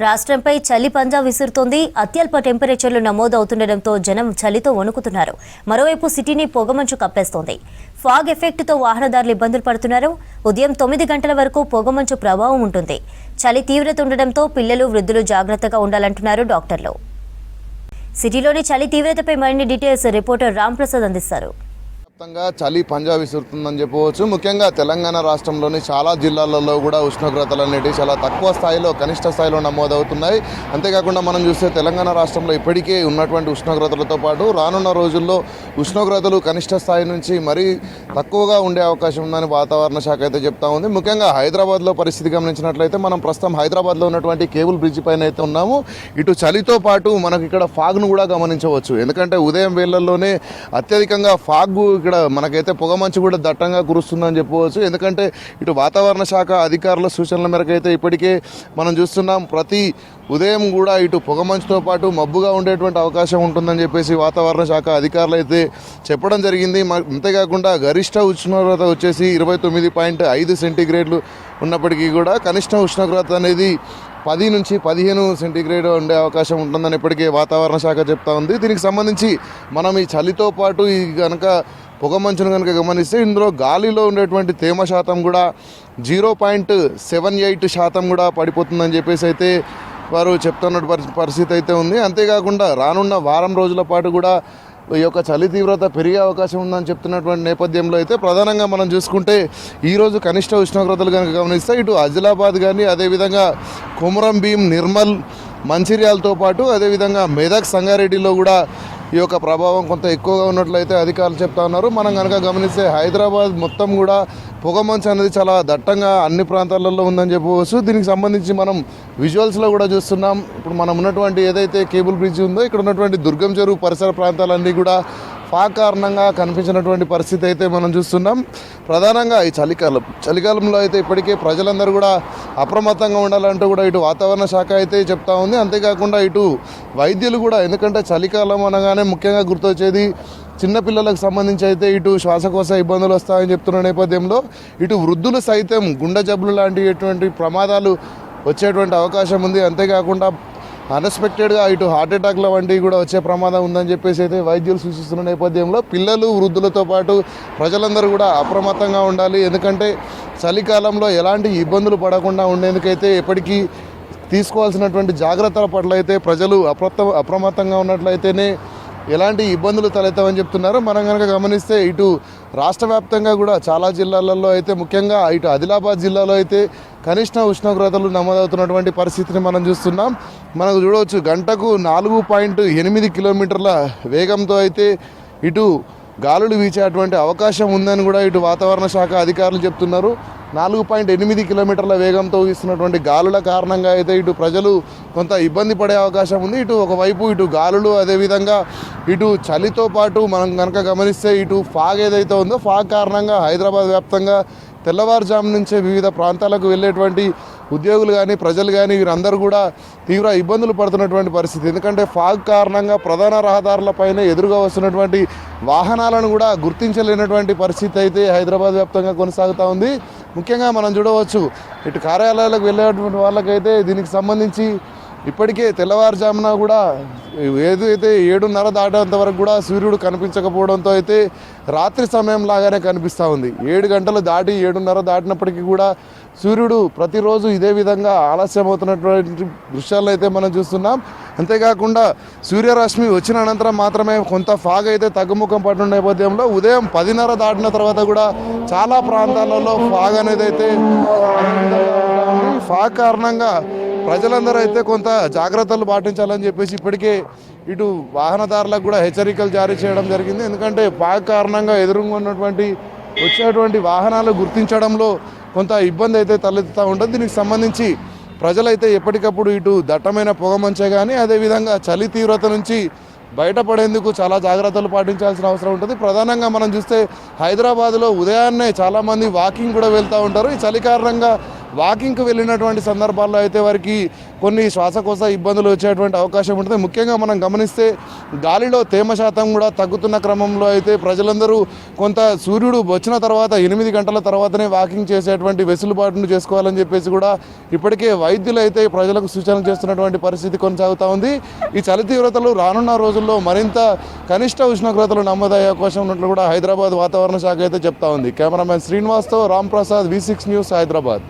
రాష్ట్రంపై చలి పంజా విసురుతోంది. అత్యల్ప టెంపరేచర్లు నమోదవుతుండటంతో జనం చలితో వణుకుతున్నారు. మరోవైపు సిటీని పొగమంచు కప్పేస్తోంది. ఫాగ్ ఎఫెక్ట్తో వాహనదారులు ఇబ్బందులు పడుతున్నారు. ఉదయం 9 గంటల వరకు పొగమంచు ప్రభావం ఉంటుంది. చలి తీవ్రత ఉండడంతో పిల్లలు, వృద్ధులు జాగ్రత్తగా ఉండాలంటున్నారు డాక్టర్లు. సిటీలోని చలి తీవ్రతపై మరిన్ని డీటెయిల్స్ రిపోర్టర్ రాంప్రసాద్ అందిస్తారు. చలి పంజా విసురుతుందని చెప్పవచ్చు. ముఖ్యంగా తెలంగాణ రాష్ట్రంలోని చాలా జిల్లాలలో కూడా ఉష్ణోగ్రతలు అనేటివి చాలా తక్కువ స్థాయిలో, కనిష్ట స్థాయిలో నమోదవుతున్నాయి. అంతేకాకుండా మనం చూస్తే తెలంగాణ రాష్ట్రంలో ఇప్పటికే ఉన్నటువంటి ఉష్ణోగ్రతలతో పాటు రానున్న రోజుల్లో ఉష్ణోగ్రతలు కనిష్ట స్థాయి నుంచి మరీ తక్కువగా ఉండే అవకాశం ఉందని వాతావరణ శాఖ అయితే చెప్తా ఉంది. ముఖ్యంగా హైదరాబాద్లో పరిస్థితి గమనించినట్లయితే మనం ప్రస్తుతం హైదరాబాద్లో ఉన్నటువంటి కేబుల్ బ్రిడ్జ్ పైన అయితే ఉన్నాము. ఇటు చలితో పాటు మనకు ఇక్కడ ఫాగ్ను కూడా గమనించవచ్చు. ఎందుకంటే ఉదయం వేళల్లోనే అత్యధికంగా ఫాగ్ ఇక్కడ మనకైతే పొగమంచు కూడా దట్టంగా కురుస్తుందని చెప్పవచ్చు. ఎందుకంటే ఇటు వాతావరణ శాఖ అధికారుల సూచనల మేరకు అయితే ఇప్పటికే మనం చూస్తున్నాం, ప్రతి ఉదయం కూడా ఇటు పొగమంచుతో పాటు మబ్బుగా ఉండేటువంటి అవకాశం ఉంటుందని చెప్పేసి వాతావరణ శాఖ అధికారులు అయితే చెప్పడం జరిగింది. అంతేకాకుండా గరిష్ట ఉష్ణోగ్రత వచ్చేసి 29.5 సెంటీగ్రేడ్లు ఉన్నప్పటికీ కూడా కనిష్ట ఉష్ణోగ్రత అనేది 10 నుంచి 15 సెంటీగ్రేడ్ ఉండే అవకాశం ఉంటుందని ఇప్పటికే వాతావరణ శాఖ చెప్తా ఉంది. దీనికి సంబంధించి మనం ఈ చలితో పాటు ఈ కనుక పొగమంచును కనుక గమనిస్తే ఇందులో గాలిలో ఉండేటువంటి తేమ శాతం కూడా 0.78% కూడా పడిపోతుందని చెప్పేసి అయితే వారు చెప్తున్న పరిస్థితి అయితే ఉంది. అంతేకాకుండా రానున్న వారం రోజుల పాటు కూడా ఈ యొక్క చలి తీవ్రత పెరిగే అవకాశం ఉందని చెప్తున్నటువంటి నేపథ్యంలో అయితే ప్రధానంగా మనం చూసుకుంటే ఈరోజు కనిష్ట ఉష్ణోగ్రతలు కనుక గమనిస్తే ఇటు ఆదిలాబాద్ కానీ, అదేవిధంగా కొమురం భీం, నిర్మల్, మంచిర్యాలతో పాటు అదేవిధంగా మెదక్, సంగారెడ్డిలో కూడా ఈ యొక్క ప్రభావం కొంత ఎక్కువగా ఉన్నట్లయితే అధికారులు చెప్తా ఉన్నారు. మనం కనుక గమనిస్తే హైదరాబాద్ మొత్తం కూడా పొగమంచు అనేది చాలా దట్టంగా అన్ని ప్రాంతాలలో ఉందని చెప్పవచ్చు. దీనికి సంబంధించి మనం విజువల్స్లో కూడా చూస్తున్నాం. ఇప్పుడు మనం ఉన్నటువంటి ఏదైతే కేబుల్ బ్రిడ్జ్ ఉందో ఇక్కడ ఉన్నటువంటి దుర్గం చెరువు పరిసర ప్రాంతాలన్నీ కూడా ఫాగ్ కారణంగా కనిపించినటువంటి పరిస్థితి అయితే మనం చూస్తున్నాం. ప్రధానంగా ఈ చలికాలంలో అయితే ఇప్పటికే ప్రజలందరూ కూడా అప్రమత్తంగా ఉండాలంటూ కూడా ఇటు వాతావరణ శాఖ అయితే చెప్తా ఉంది. అంతేకాకుండా ఇటు వైద్యులు కూడా, ఎందుకంటే చలికాలం అనగానే ముఖ్యంగా గుర్తొచ్చేది చిన్నపిల్లలకు సంబంధించి అయితే ఇటు శ్వాసకోశ ఇబ్బందులు వస్తాయని చెప్తున్న నేపథ్యంలో ఇటు వృద్ధులు సైతం గుండె జబ్బులు లాంటి ప్రమాదాలు వచ్చేటువంటి అవకాశం ఉంది. అంతేకాకుండా అన్ఎక్స్పెక్టెడ్గా ఇటు హార్ట్ అటాక్ల వంటివి కూడా వచ్చే ప్రమాదం ఉందని చెప్పేసి అయితే వైద్యులు సూచిస్తున్న నేపథ్యంలో పిల్లలు, వృద్ధులతో పాటు ప్రజలందరూ కూడా అప్రమత్తంగా ఉండాలి. ఎందుకంటే చలికాలంలో ఎలాంటి ఇబ్బందులు పడకుండా ఉండేందుకైతే ఎప్పటికీ తీసుకోవాల్సినటువంటి జాగ్రత్తల పట్ల అయితే ప్రజలు అప్రమత్తంగా ఉన్నట్లయితేనే ఎలాంటి ఇబ్బందులు తలెత్తవని చెప్తున్నారు. మనం కనుక గమనిస్తే ఇటు రాష్ట్ర వ్యాప్తంగా కూడా చాలా జిల్లాలలో అయితే, ముఖ్యంగా ఇటు ఆదిలాబాద్ జిల్లాలో అయితే కనిష్ట ఉష్ణోగ్రతలు నమోదవుతున్నటువంటి పరిస్థితిని మనం చూస్తున్నాం. మనకు చూడవచ్చు, గంటకు 4.8 కిలోమీటర్ల వేగంతో అయితే ఇటు గాలులు వీచేటువంటి అవకాశం ఉందని కూడా ఇటు వాతావరణ శాఖ అధికారులు చెప్తున్నారు. 4.8 కిలోమీటర్ల వేగంతో వీస్తున్నటువంటి గాలుల కారణంగా అయితే ఇటు ప్రజలు కొంత ఇబ్బంది పడే అవకాశం ఉంది. ఇటు ఒకవైపు ఇటు గాలులు, అదేవిధంగా ఇటు చలితో పాటు మనం కనుక గమనిస్తే ఇటు ఫాగ్ ఏదైతే ఉందో ఫాగ్ కారణంగా హైదరాబాద్ వ్యాప్తంగా తెల్లవారుజాము నుంచే వివిధ ప్రాంతాలకు వెళ్ళేటువంటి ఉద్యోగులు కానీ, ప్రజలు కానీ వీరందరూ కూడా తీవ్ర ఇబ్బందులు పడుతున్నటువంటి పరిస్థితి. ఎందుకంటే ఫాగ్ కారణంగా ప్రధాన రహదారులపైన ఎదురుగా వస్తున్నటువంటి వాహనాలను కూడా గుర్తించలేనటువంటి పరిస్థితి అయితే హైదరాబాద్ వ్యాప్తంగా కొనసాగుతూ ఉంది. ముఖ్యంగా మనం చూడవచ్చు, ఇటు కార్యాలయాలకు వెళ్ళేటువంటి వాళ్ళకైతే దీనికి సంబంధించి ఇప్పటికే తెల్లవారుజామున కూడా ఏదైతే 7:30 దాటేంత వరకు కూడా సూర్యుడు కనిపించకపోవడంతో అయితే రాత్రి సమయం లాగానే కనిపిస్తూ ఉంది. 7 గంటలు దాటి 7:30 దాటినప్పటికీ కూడా సూర్యుడు ప్రతిరోజు ఇదే విధంగా ఆలస్యం అవుతున్నటువంటి దృశ్యాలను అయితే మనం చూస్తున్నాం. అంతేకాకుండా సూర్యరశ్మి వచ్చిన అనంతరం మాత్రమే కొంత ఫాగ్ అయితే తగ్గుముఖం పడిన నేపథ్యంలో ఉదయం 10:30 దాటిన తర్వాత కూడా చాలా ప్రాంతాలలో ఫాగ్ అనేది అయితే ఫాగ్ కారణంగా ప్రజలందరూ అయితే కొంత జాగ్రత్తలు పాటించాలని చెప్పేసి ఇప్పటికే ఇటు వాహనదారులకు కూడా హెచ్చరికలు జారీ చేయడం జరిగింది. ఎందుకంటే ఫాగ్ కారణంగా ఎదురుగా ఉన్నటువంటి వచ్చేటువంటి వాహనాలు గుర్తించడంలో కొంత ఇబ్బంది అయితే తలెత్తుతూ ఉంటుంది. దీనికి సంబంధించి ప్రజలైతే ఎప్పటికప్పుడు ఇటు దట్టమైన పొగమంచే కానీ, అదేవిధంగా చలి తీవ్రత నుంచి బయటపడేందుకు చాలా జాగ్రత్తలు పాటించాల్సిన అవసరం ఉంటుంది. ప్రధానంగా మనం చూస్తే హైదరాబాద్లో ఉదయాన్నే చాలామంది వాకింగ్ కూడా వెళ్తూ ఉంటారు. ఈ చలి కారణంగా వాకింగ్కి వెళ్ళినటువంటి సందర్భాల్లో అయితే వారికి కొన్ని శ్వాసకోశ ఇబ్బందులు వచ్చేటువంటి అవకాశం ఉంటుంది. ముఖ్యంగా మనం గమనిస్తే గాలిలో తేమ శాతం కూడా తగ్గుతున్న క్రమంలో అయితే ప్రజలందరూ కొంత సూర్యుడు వచ్చిన తర్వాత 8 గంటల తర్వాతనే వాకింగ్ చేసేటువంటి వెసులుబాటును చేసుకోవాలని చెప్పేసి కూడా ఇప్పటికే వైద్యులు అయితే ప్రజలకు సూచనలు చేస్తున్నటువంటి పరిస్థితి కొనసాగుతూ ఉంది. ఈ చలి తీవ్రతలు రానున్న రోజుల్లో మరింత కనిష్ట ఉష్ణోగ్రతలు నమోదయ్యే అవకాశం ఉన్నట్లు కూడా హైదరాబాద్ వాతావరణ శాఖ అయితే చెప్తా ఉంది. కెమెరామెన్ శ్రీనివాస్తో రామ్ ప్రసాద్, V6 న్యూస్, హైదరాబాద్.